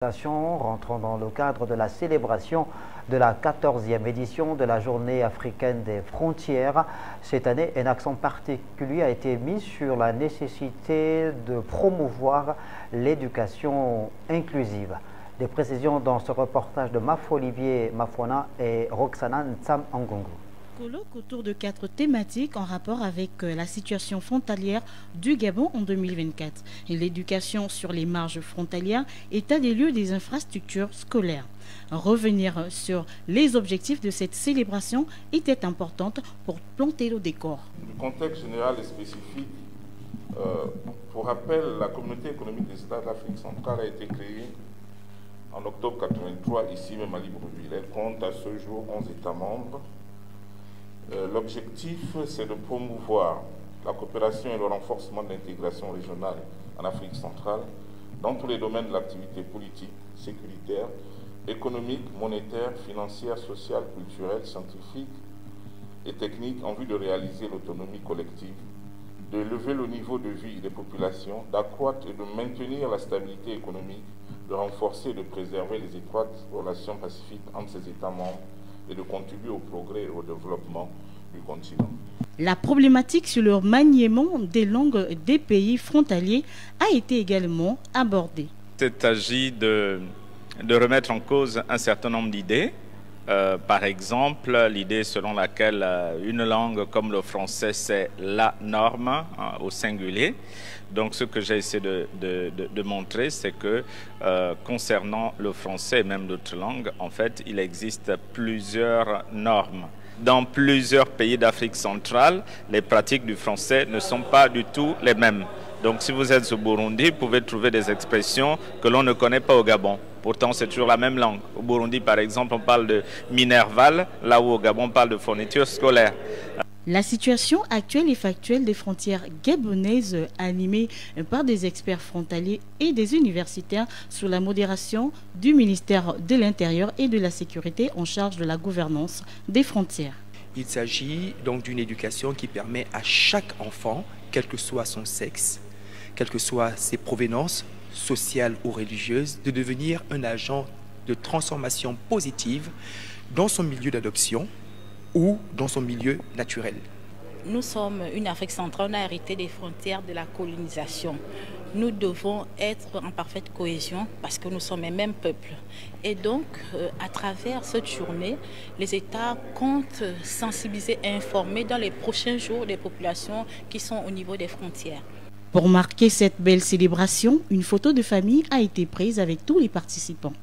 Rentrant dans le cadre de la célébration de la 14e édition de la Journée africaine des frontières. Cette année, un accent particulier a été mis sur la nécessité de promouvoir l'éducation inclusive. Des précisions dans ce reportage de Mafolivier Mafouana et Roxana Ntsam Angongo. Colloque autour de 4 thématiques en rapport avec la situation frontalière du Gabon en 2024. L'éducation sur les marges frontalières, état des lieux des infrastructures scolaires. Revenir sur les objectifs de cette célébration était importante pour planter le décor. Le contexte général est spécifique. Pour rappel, la communauté économique des États d'Afrique centrale a été créée en octobre 1983, ici même à Libreville. Elle compte à ce jour 11 États membres. L'objectif, c'est de promouvoir la coopération et le renforcement de l'intégration régionale en Afrique centrale dans tous les domaines de l'activité politique, sécuritaire, économique, monétaire, financière, sociale, culturelle, scientifique et technique en vue de réaliser l'autonomie collective, de lever le niveau de vie des populations, d'accroître et de maintenir la stabilité économique, de renforcer et de préserver les étroites relations pacifiques entre ces États membres et de contribuer au progrès et au développement du continent. La problématique sur le maniement des langues des pays frontaliers a été également abordée. Il s'agit de remettre en cause un certain nombre d'idées. Par exemple, l'idée selon laquelle une langue comme le français, c'est la norme au singulier. Donc ce que j'ai essayé de montrer, c'est que concernant le français et même d'autres langues, en fait, il existe plusieurs normes. Dans plusieurs pays d'Afrique centrale, les pratiques du français ne sont pas du tout les mêmes. Donc si vous êtes au Burundi, vous pouvez trouver des expressions que l'on ne connaît pas au Gabon. Pourtant, c'est toujours la même langue. Au Burundi, par exemple, on parle de minerval, là où au Gabon, on parle de fourniture scolaire. La situation actuelle et factuelle des frontières gabonaises animées par des experts frontaliers et des universitaires sous la modération du ministère de l'Intérieur et de la Sécurité en charge de la gouvernance des frontières. Il s'agit donc d'une éducation qui permet à chaque enfant, quel que soit son sexe, quelles que soient ses provenances sociales ou religieuses, de devenir un agent de transformation positive dans son milieu d'adoption ou dans son milieu naturel. Nous sommes une Afrique centrale, on a hérité des frontières de la colonisation. Nous devons être en parfaite cohésion parce que nous sommes les mêmes peuples. Et donc, à travers cette journée, les États comptent sensibiliser et informer dans les prochains jours les populations qui sont au niveau des frontières. Pour marquer cette belle célébration, une photo de famille a été prise avec tous les participants.